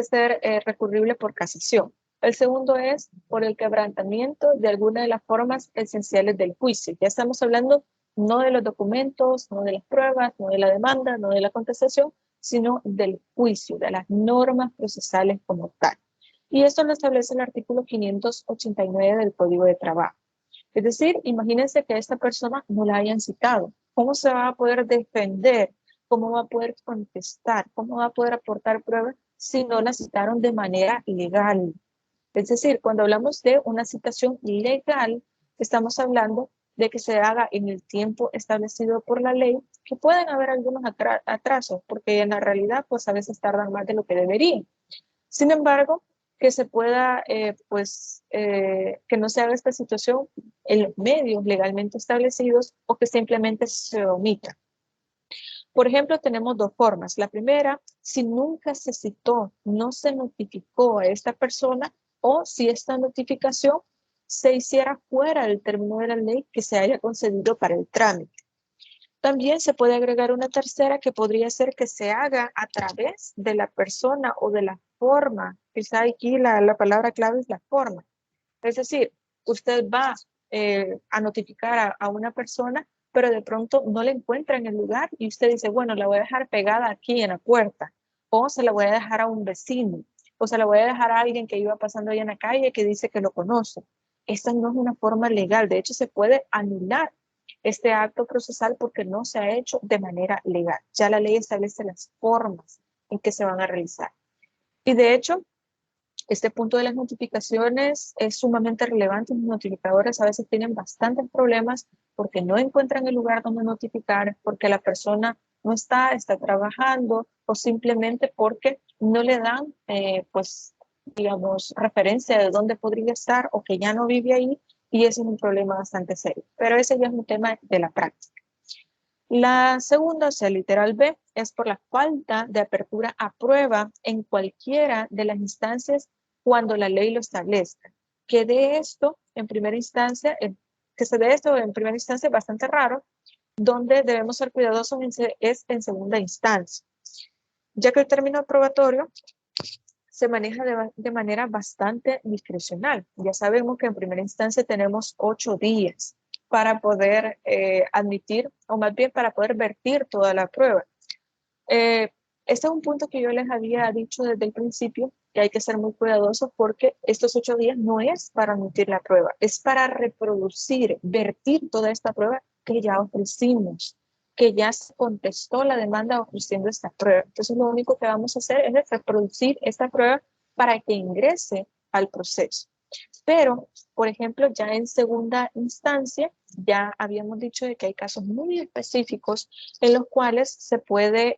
ser recurrible por casación. El segundo es por el quebrantamiento de alguna de las formas esenciales del juicio. Ya estamos hablando no de los documentos, no de las pruebas, no de la demanda, no de la contestación, sino del juicio, de las normas procesales como tal. Y esto lo establece el artículo 589 del Código de Trabajo. Es decir, imagínense que a esta persona no la hayan citado. ¿Cómo se va a poder defender? ¿Cómo va a poder contestar? ¿Cómo va a poder aportar pruebas si no la citaron de manera legal? Es decir, cuando hablamos de una citación legal, estamos hablando de que se haga en el tiempo establecido por la ley, que pueden haber algunos atrasos, porque en la realidad pues a veces tardan más de lo que deberían. Sin embargo, que se pueda, que no se haga esta situación en los medios legalmente establecidos o que simplemente se omita. Por ejemplo, tenemos dos formas. La primera, si nunca se citó, no se notificó a esta persona, o si esta notificación se hiciera fuera del término de la ley que se haya concedido para el trámite. También se puede agregar una tercera que podría ser que se haga a través de la persona o de la forma. Quizá aquí la palabra clave es la forma. Es decir, usted va a notificar a una persona, pero de pronto no la encuentra en el lugar y usted dice, bueno, la voy a dejar pegada aquí en la puerta, o se la voy a dejar a un vecino, o se la voy a dejar a alguien que iba pasando ahí en la calle que dice que lo conoce. Esta no es una forma legal. De hecho, se puede anular este acto procesal porque no se ha hecho de manera legal. Ya la ley establece las formas en que se van a realizar. Y de hecho, este punto de las notificaciones es sumamente relevante. Los notificadores a veces tienen bastantes problemas porque no encuentran el lugar donde notificar, porque la persona no está trabajando, o simplemente porque no le dan, digamos, referencia de dónde podría estar o que ya no vive ahí, y ese es un problema bastante serio. Pero ese ya es un tema de la práctica. La segunda, o sea, literal B, es por la falta de apertura a prueba en cualquiera de las instancias cuando la ley lo establezca. Que de esto, en primera instancia, que se dé esto en primera instancia es bastante raro. Donde debemos ser cuidadosos es en segunda instancia, ya que el término probatorio se maneja de manera bastante discrecional. Ya sabemos que en primera instancia tenemos 8 días para poder admitir, o más bien para poder vertir toda la prueba. Este es un punto que yo les había dicho desde el principio, que hay que ser muy cuidadosos porque estos 8 días no es para admitir la prueba, es para reproducir, vertir toda esta prueba que ya ofrecimos, que ya se contestó la demanda ofreciendo esta prueba. Entonces lo único que vamos a hacer es reproducir esta prueba para que ingrese al proceso. Pero, por ejemplo, ya en segunda instancia, ya habíamos dicho de que hay casos muy específicos en los cuales se puede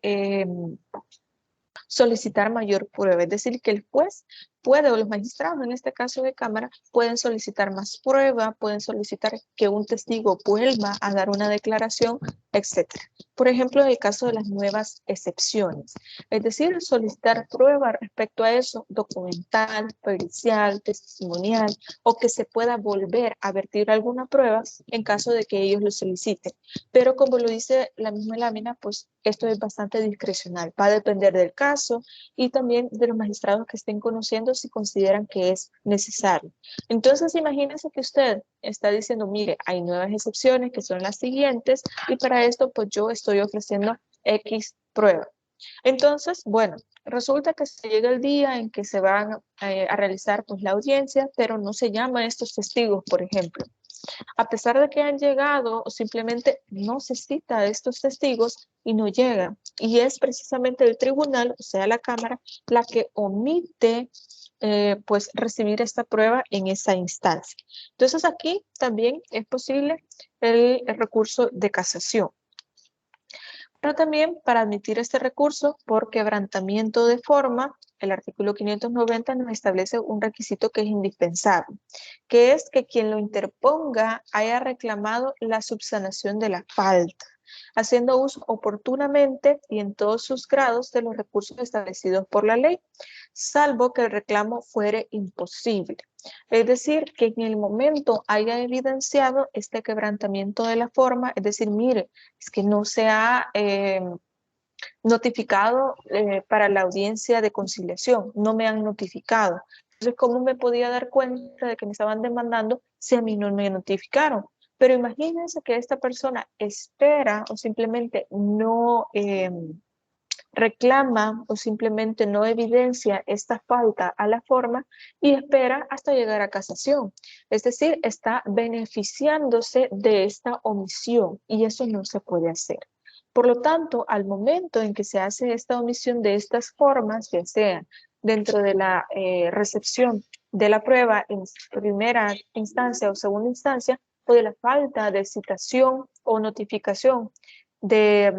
solicitar mayor prueba, es decir, que el juez puede, o los magistrados en este caso de Cámara, pueden solicitar más prueba, pueden solicitar que un testigo vuelva a dar una declaración, etcétera. Por ejemplo, en el caso de las nuevas excepciones, es decir, solicitar prueba respecto a eso, documental, pericial, testimonial, o que se pueda volver a vertir alguna prueba en caso de que ellos lo soliciten. Pero como lo dice la misma lámina, pues esto es bastante discrecional, va a depender del caso y también de los magistrados que estén conociendo si consideran que es necesario. Entonces, imagínense que usted está diciendo, mire, hay nuevas excepciones que son las siguientes y para esto pues yo estoy ofreciendo X prueba. Entonces, bueno, resulta que se llega el día en que se van a realizar pues la audiencia, pero no se llaman estos testigos, por ejemplo. A pesar de que han llegado, o simplemente no se cita a estos testigos y no llegan. Y es precisamente el tribunal, o sea, la Cámara, la que omite pues recibir esta prueba en esa instancia. Entonces aquí también es posible el recurso de casación. Pero también para admitir este recurso por quebrantamiento de forma, el artículo 590 nos establece un requisito que es indispensable, que es que quien lo interponga haya reclamado la subsanación de la falta, haciendo uso oportunamente y en todos sus grados de los recursos establecidos por la ley, salvo que el reclamo fuere imposible. Es decir, que en el momento haya evidenciado este quebrantamiento de la forma, es decir, mire, es que no se ha notificado para la audiencia de conciliación, no me han notificado. Entonces, ¿cómo me podía dar cuenta de que me estaban demandando si a mí no me notificaron? Pero imagínense que esta persona espera o simplemente no reclama o simplemente no evidencia esta falta a la forma y espera hasta llegar a casación. Es decir, está beneficiándose de esta omisión y eso no se puede hacer. Por lo tanto, al momento en que se hace esta omisión de estas formas, ya sea dentro de la recepción de la prueba en primera instancia o segunda instancia, o de la falta de citación o notificación de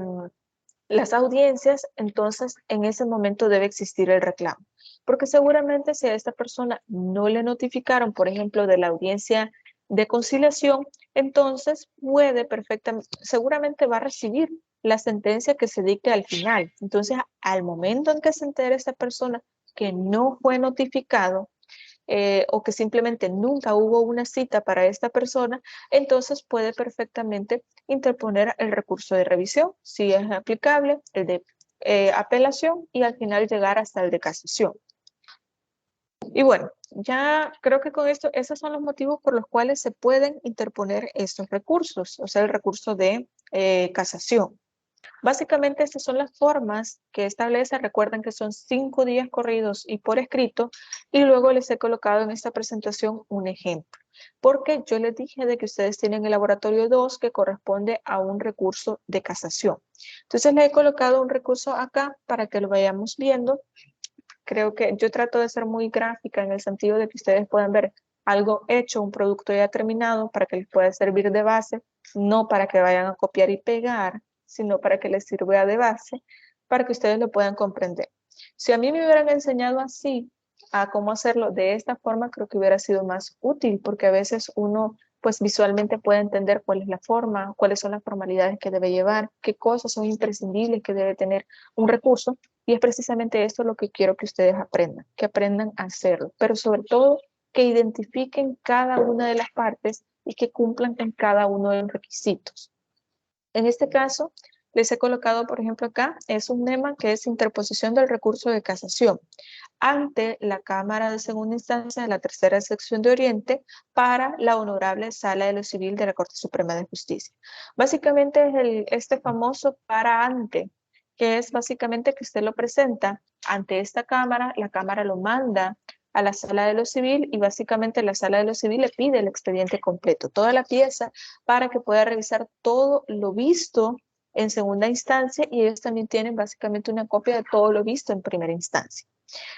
las audiencias, entonces en ese momento debe existir el reclamo. Porque seguramente si a esta persona no le notificaron, por ejemplo, de la audiencia de conciliación, entonces puede perfectamente, seguramente va a recibir la sentencia que se dicte al final. Entonces, al momento en que se entere esta persona que no fue notificado, o que simplemente nunca hubo una cita para esta persona, entonces puede perfectamente interponer el recurso de revisión, si es aplicable, el de apelación y al final llegar hasta el de casación. Y bueno, ya creo que con esto, esos son los motivos por los cuales se pueden interponer estos recursos, o sea, el recurso de casación. Básicamente estas son las formas que establece, recuerden que son 5 días corridos y por escrito, y luego les he colocado en esta presentación un ejemplo, porque yo les dije de que ustedes tienen el laboratorio 2 que corresponde a un recurso de casación. Entonces les he colocado un recurso acá para que lo vayamos viendo. Creo que yo trato de ser muy gráfica en el sentido de que ustedes puedan ver algo hecho, un producto ya terminado para que les pueda servir de base, no para que vayan a copiar y pegar, sino para que les sirva de base, para que ustedes lo puedan comprender. Si a mí me hubieran enseñado así, a cómo hacerlo de esta forma, creo que hubiera sido más útil, porque a veces uno pues visualmente puede entender cuál es la forma, cuáles son las formalidades que debe llevar, qué cosas son imprescindibles que debe tener un recurso, y es precisamente esto lo que quiero que ustedes aprendan, que aprendan a hacerlo, pero sobre todo que identifiquen cada una de las partes y que cumplan con cada uno de los requisitos. En este caso, les he colocado, por ejemplo, acá, es un tema que es interposición del recurso de casación ante la Cámara de Segunda Instancia de la Tercera Sección de Oriente para la Honorable Sala de lo Civil de la Corte Suprema de Justicia. Básicamente es este famoso para ante, que es básicamente que usted lo presenta ante esta Cámara, la Cámara lo manda a la Sala de lo Civil y básicamente la Sala de lo Civil le pide el expediente completo, toda la pieza para que pueda revisar todo lo visto en segunda instancia y ellos también tienen básicamente una copia de todo lo visto en primera instancia.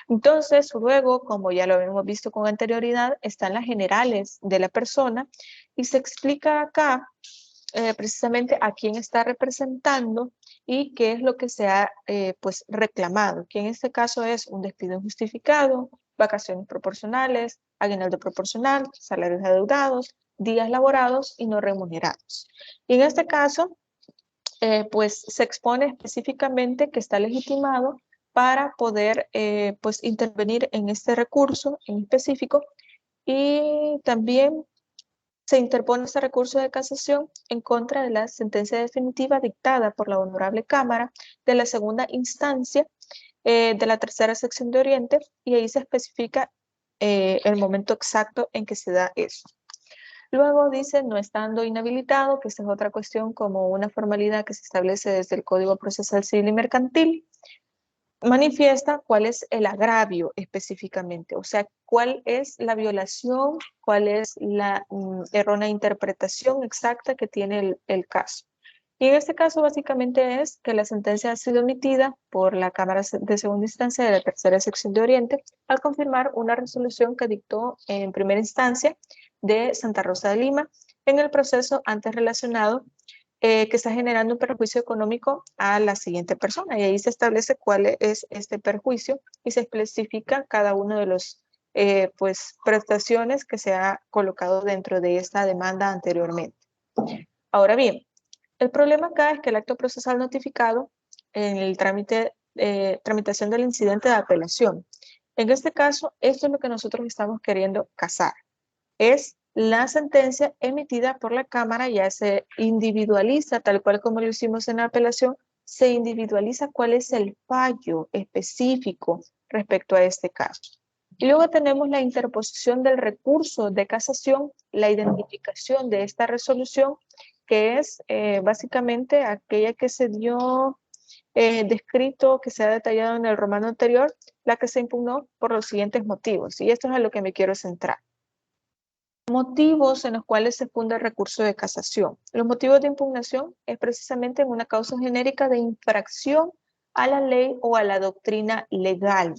Entonces, luego, como ya lo habíamos visto con anterioridad, están las generales de la persona y se explica acá precisamente a quién está representando y qué es lo que se ha pues reclamado, que en este caso es un despido injustificado, vacaciones proporcionales, aguinaldo proporcional, salarios adeudados, días laborados y no remunerados. Y en este caso, pues se expone específicamente que está legitimado para poder pues intervenir en este recurso en específico y también se interpone este recurso de casación en contra de la sentencia definitiva dictada por la Honorable Cámara de la segunda instancia de la tercera sección de Oriente y ahí se especifica el momento exacto en que se da eso. Luego dice, no estando inhabilitado, que esta es otra cuestión como una formalidad que se establece desde el Código Procesal Civil y Mercantil, manifiesta cuál es el agravio específicamente, o sea, cuál es la violación, cuál es la errónea interpretación exacta que tiene el caso. Y en este caso básicamente es que la sentencia ha sido emitida por la Cámara de Segunda Instancia de la Tercera Sección de Oriente al confirmar una resolución que dictó en primera instancia de Santa Rosa de Lima en el proceso antes relacionado que está generando un perjuicio económico a la siguiente persona. Y ahí se establece cuál es este perjuicio y se especifica cada uno de los pues, prestaciones que se ha colocado dentro de esta demanda anteriormente. Ahora bien, el problema acá es que el acto procesal notificado en el tramitación del incidente de apelación. En este caso, esto es lo que nosotros estamos queriendo casar. Es la sentencia emitida por la Cámara, ya se individualiza, tal cual como lo hicimos en la apelación, se individualiza cuál es el fallo específico respecto a este caso. Y luego tenemos la interposición del recurso de casación, la identificación de esta resolución, que es básicamente aquella que se dio descrito, que se ha detallado en el romano anterior, la que se impugnó por los siguientes motivos. Y esto es a lo que me quiero centrar. Motivos en los cuales se funda el recurso de casación. Los motivos de impugnación es precisamente en una causa genérica de infracción a la ley o a la doctrina legal.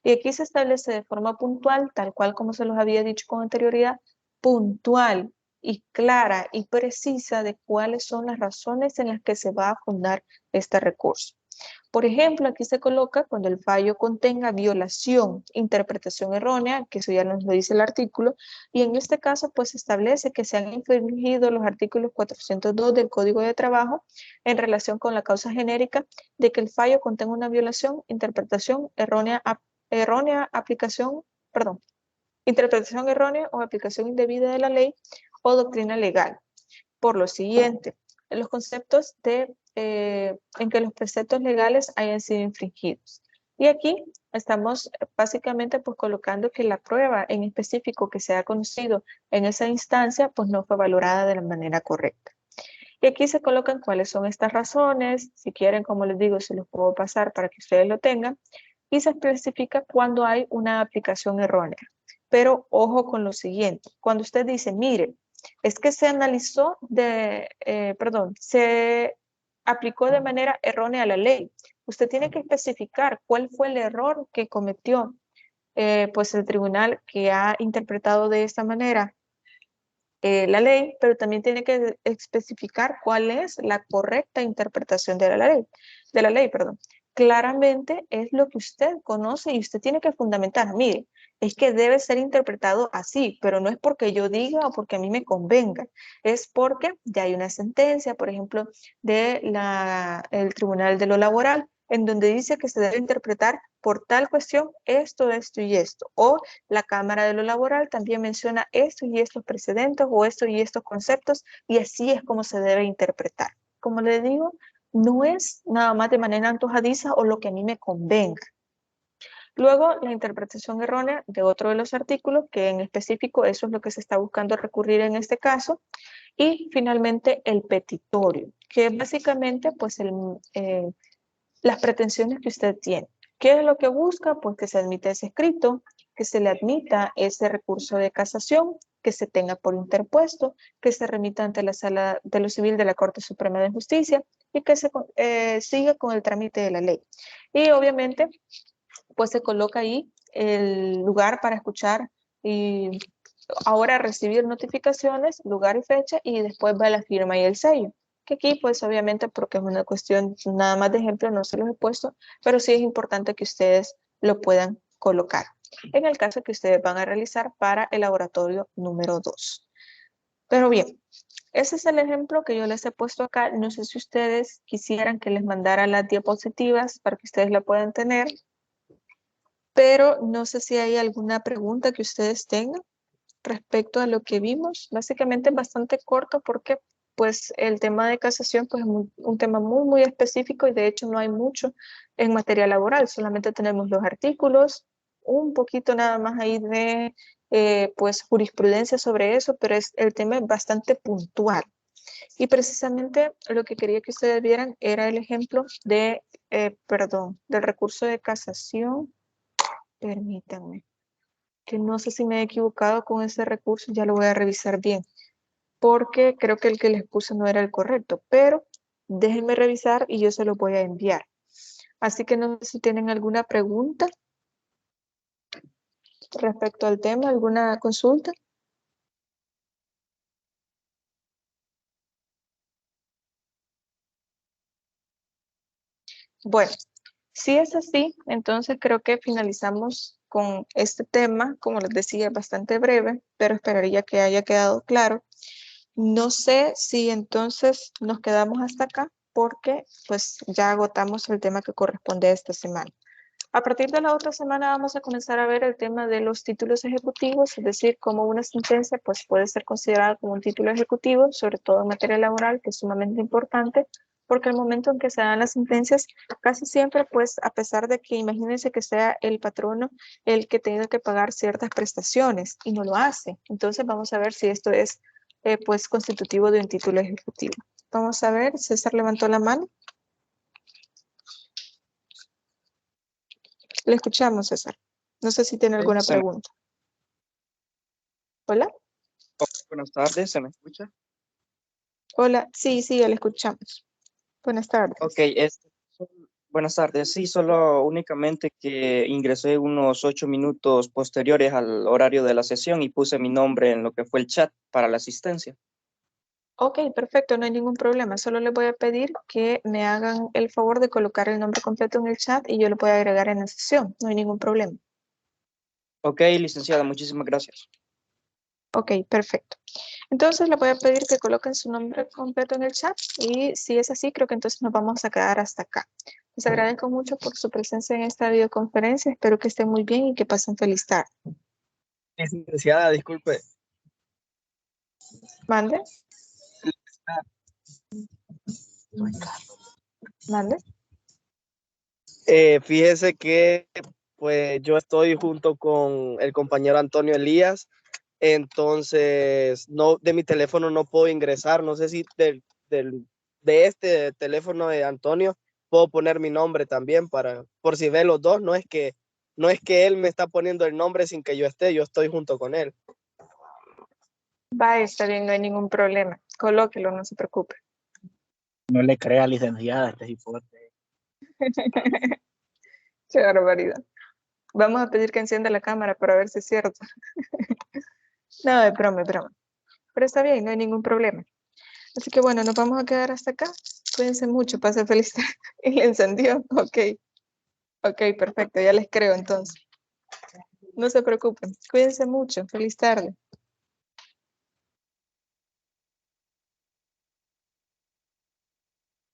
Y aquí se establece de forma puntual, tal cual como se los había dicho con anterioridad, puntual y clara y precisa de cuáles son las razones en las que se va a fundar este recurso. Por ejemplo, aquí se coloca cuando el fallo contenga violación, interpretación errónea, que eso ya nos lo dice el artículo, y en este caso pues se establece que se han infringido los artículos 402 del Código de Trabajo en relación con la causa genérica de que el fallo contenga una violación, interpretación errónea, interpretación errónea o aplicación indebida de la ley o doctrina legal. Por lo siguiente, en los conceptos en que los preceptos legales hayan sido infringidos. Y aquí estamos básicamente pues colocando que la prueba en específico que se ha conocido en esa instancia pues no fue valorada de la manera correcta. Y aquí se colocan cuáles son estas razones, si quieren, como les digo, se los puedo pasar para que ustedes lo tengan, y se especifica cuando hay una aplicación errónea. Pero ojo con lo siguiente, cuando usted dice, mire, es que se analizó se aplicó de manera errónea la ley. Usted tiene que especificar cuál fue el error que cometió pues el tribunal que ha interpretado de esta manera la ley, pero también tiene que especificar cuál es la correcta interpretación de la ley, perdón. Claramente es lo que usted conoce y usted tiene que fundamentar. Mire, es que debe ser interpretado así, pero no es porque yo diga o porque a mí me convenga, es porque ya hay una sentencia, por ejemplo, el Tribunal de lo Laboral, en donde dice que se debe interpretar por tal cuestión esto, esto y esto. O la Cámara de lo Laboral también menciona esto y estos precedentes o esto y estos conceptos y así es como se debe interpretar. Como le digo, no es nada más de manera antojadiza o lo que a mí me convenga. Luego, la interpretación errónea de otro de los artículos, que en específico eso es lo que se está buscando recurrir en este caso. Y finalmente, el petitorio, que es básicamente pues, las pretensiones que usted tiene. ¿Qué es lo que busca? Pues que se admita ese escrito, que se le admita ese recurso de casación, que se tenga por interpuesto, que se remita ante la Sala de lo Civil de la Corte Suprema de Justicia y que se siga con el trámite de la ley. Y obviamente pues se coloca ahí el lugar para escuchar y ahora recibir notificaciones, lugar y fecha, y después va la firma y el sello. Que aquí, pues obviamente, porque es una cuestión nada más de ejemplo, no se los he puesto, pero sí es importante que ustedes lo puedan colocar. En el caso que ustedes van a realizar para el laboratorio número 2. Pero bien, ese es el ejemplo que yo les he puesto acá. No sé si ustedes quisieran que les mandara las diapositivas para que ustedes la puedan tener, pero no sé si hay alguna pregunta que ustedes tengan respecto a lo que vimos. Básicamente es bastante corto porque pues el tema de casación pues, es un tema muy específico y de hecho no hay mucho en materia laboral. Solamente tenemos los artículos, un poquito nada más ahí de pues jurisprudencia sobre eso, pero el tema es bastante puntual. Y precisamente lo que quería que ustedes vieran era el ejemplo de, del recurso de casación. Permítanme, que no sé si me he equivocado con ese recurso, ya lo voy a revisar bien, porque creo que el que les puse no era el correcto, pero déjenme revisar y yo se lo voy a enviar. Así que no sé si tienen alguna pregunta respecto al tema, alguna consulta. Bueno, si es así, entonces creo que finalizamos con este tema. Como les decía, bastante breve, pero esperaría que haya quedado claro. No sé si entonces nos quedamos hasta acá porque pues ya agotamos el tema que corresponde a esta semana. A partir de la otra semana vamos a comenzar a ver el tema de los títulos ejecutivos, es decir, cómo una sentencia pues, puede ser considerada como un título ejecutivo, sobre todo en materia laboral, que es sumamente importante, porque el momento en que se dan las sentencias, casi siempre, pues, a pesar de que imagínense que sea el patrono el que tenga que pagar ciertas prestaciones y no lo hace. Entonces vamos a ver si esto es, pues, constitutivo de un título ejecutivo. Vamos a ver, César levantó la mano. Le escuchamos, César. No sé si tiene alguna pregunta. Hola. Buenas tardes, ¿se me escucha? Hola, sí, ya le escuchamos. Buenas tardes. Ok, buenas tardes. Sí, solo únicamente que ingresé unos 8 minutos posteriores al horario de la sesión y puse mi nombre en lo que fue el chat para la asistencia. Ok, perfecto, no hay ningún problema. Solo les voy a pedir que me hagan el favor de colocar el nombre completo en el chat y yo lo voy a agregar en la sesión. No hay ningún problema. Ok, licenciada, muchísimas gracias. Ok, perfecto. Entonces le voy a pedir que coloquen su nombre completo en el chat y si es así, creo que entonces nos vamos a quedar hasta acá. Les agradezco mucho por su presencia en esta videoconferencia. Espero que estén muy bien y que pasen feliz tarde. Licenciada, disculpe. ¿Mande? ¿Mande? Fíjese que pues yo estoy junto con el compañero Antonio Elías, entonces no, de mi teléfono no puedo ingresar, no sé si de este teléfono de Antonio puedo poner mi nombre también por si ve los dos, no es que él me está poniendo el nombre sin que yo esté, yo estoy junto con él. Va, está bien, no hay ningún problema. Colóquelo, no se preocupe. No le crea, licenciada, este es fuerte. Qué barbaridad. Vamos a pedir que encienda la cámara para ver si es cierto. No, es broma, es broma. Pero está bien, no hay ningún problema. Así que bueno, nos vamos a quedar hasta acá. Cuídense mucho, pase feliz tarde. Y le encendió. Ok. Ok, perfecto, ya les creo entonces. No se preocupen. Cuídense mucho. Feliz tarde.